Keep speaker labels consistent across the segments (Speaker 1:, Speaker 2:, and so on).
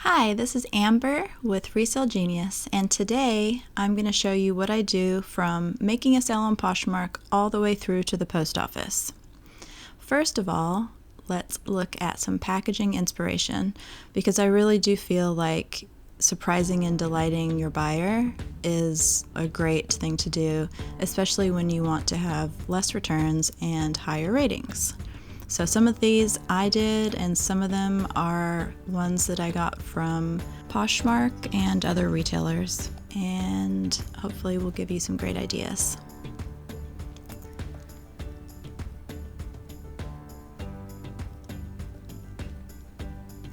Speaker 1: Hi, this is Amber with Resale Genius, and today I'm going to show you what I do from making a sale on Poshmark all the way through to the post office. First of all, let's look at some packaging inspiration, because I really do feel like surprising and delighting your buyer is a great thing to do, especially when you want to have less returns and higher ratings. So some of these I did, and some of them are ones that I got from Poshmark and other retailers, and hopefully will give you some great ideas.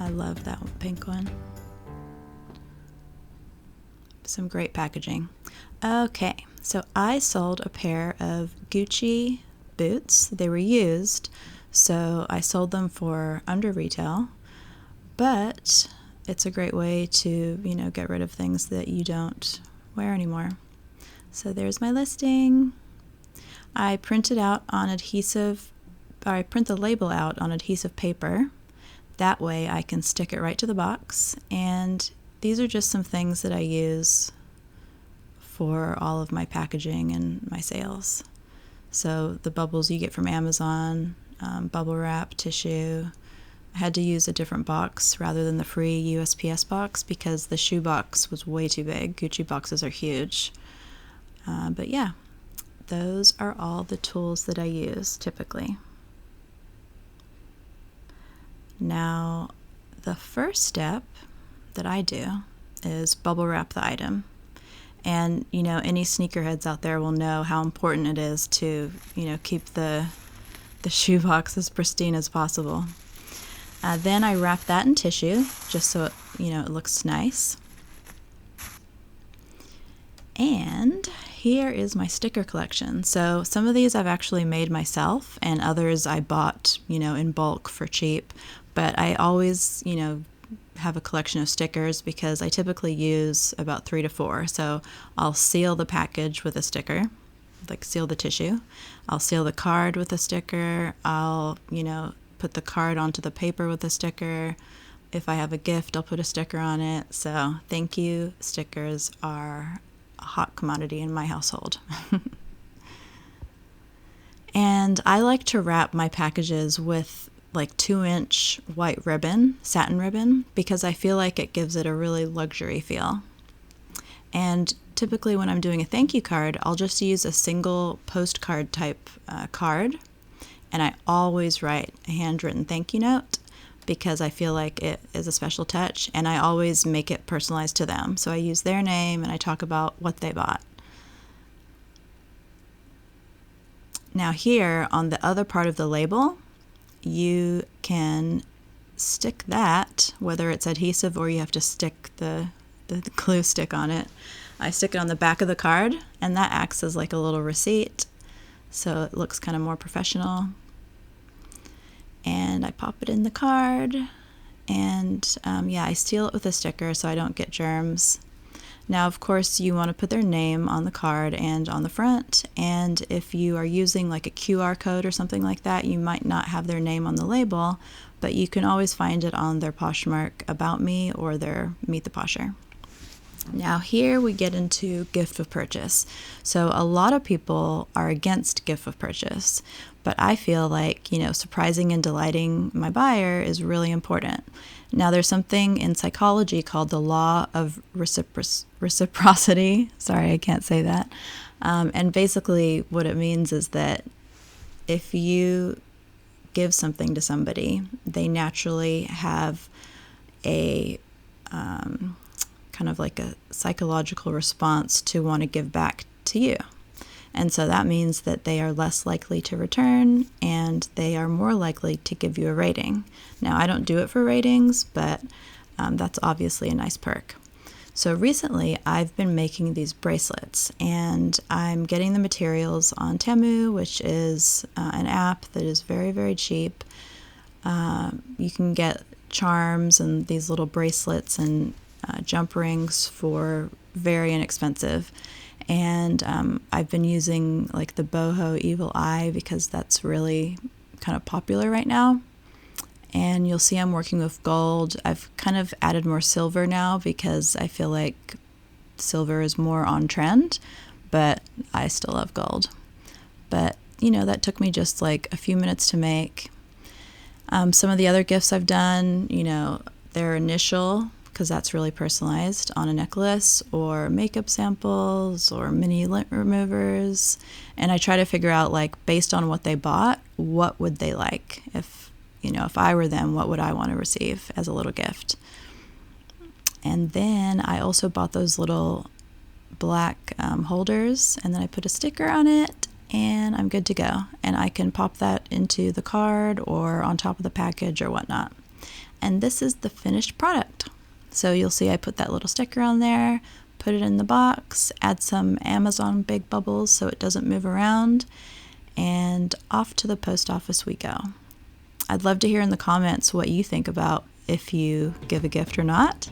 Speaker 1: I love that pink one. Some great packaging. Okay, so I sold a pair of Gucci boots. They were used, so I sold them for under retail, but it's a great way to, get rid of things that you don't wear anymore. So there's my listing. I print the label out on adhesive paper. That way I can stick it right to the box. And these are just some things that I use for all of my packaging and my sales. So the bubbles you get from Amazon, bubble wrap, tissue. I had to use a different box rather than the free USPS box because the shoe box was way too big. Gucci boxes are huge. But yeah, those are all the tools that I use typically. Now, the first step that I do is bubble wrap the item. And, any sneakerheads out there will know how important it is to, keep the shoebox as pristine as possible. Then I wrap that in tissue just so it looks nice. And here is my sticker collection. So some of these I've actually made myself, and others I bought, in bulk for cheap. But I always, have a collection of stickers because I typically use about 3 to 4. So I'll seal the package with a sticker, like seal the tissue. I'll seal the card with a sticker. I'll, put the card onto the paper with a sticker. If I have a gift, I'll put a sticker on it. So thank you. Stickers are a hot commodity in my household. And I like to wrap my packages with like 2-inch white ribbon, satin ribbon, because I feel like it gives it a really luxury feel. And typically when I'm doing a thank you card, I'll just use a single postcard type card, and I always write a handwritten thank you note because I feel like it is a special touch, and I always make it personalized to them. So I use their name and I talk about what they bought. Now here on the other part of the label, you can stick that, whether it's adhesive or you have to stick the glue stick on it. I stick it on the back of the card, and that acts as like a little receipt, so it looks kind of more professional. And I pop it in the card, and I seal it with a sticker so I don't get germs. Now, of course, you want to put their name on the card and on the front, and if you are using like a QR code or something like that, you might not have their name on the label, but you can always find it on their Poshmark About Me or their Meet the Posher. Now here we get into gift of purchase. So a lot of people are against gift of purchase, but I feel like, surprising and delighting my buyer is really important. Now there's something in psychology called the law of reciprocity. Sorry, I can't say that. And basically what it means is that if you give something to somebody, they naturally have a kind of like a psychological response to want to give back to you. And so that means that they are less likely to return, and they are more likely to give you a rating. Now, I don't do it for ratings, but that's obviously a nice perk. So recently, I've been making these bracelets, and I'm getting the materials on Temu, which is an app that is very, very cheap. You can get charms and these little bracelets and jump rings for very inexpensive. And I've been using like the boho evil eye because that's really kind of popular right now. And you'll see I'm working with gold. I've kind of added more silver now because I feel like silver is more on trend, but I still love gold. But, that took me just like a few minutes to make. Some of the other gifts I've done, they're initial, because that's really personalized, on a necklace, or makeup samples, or mini lint removers. And I try to figure out, like, based on what they bought, what would they like? If I were them, what would I want to receive as a little gift? And then I also bought those little black holders, and then I put a sticker on it, and I'm good to go. And I can pop that into the card or on top of the package or whatnot. And this is the finished product. So you'll see I put that little sticker on there, put it in the box, add some Amazon big bubbles so it doesn't move around, and off to the post office we go. I'd love to hear in the comments what you think about if you give a gift or not.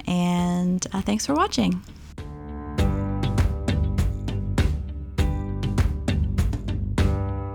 Speaker 1: And thanks for watching.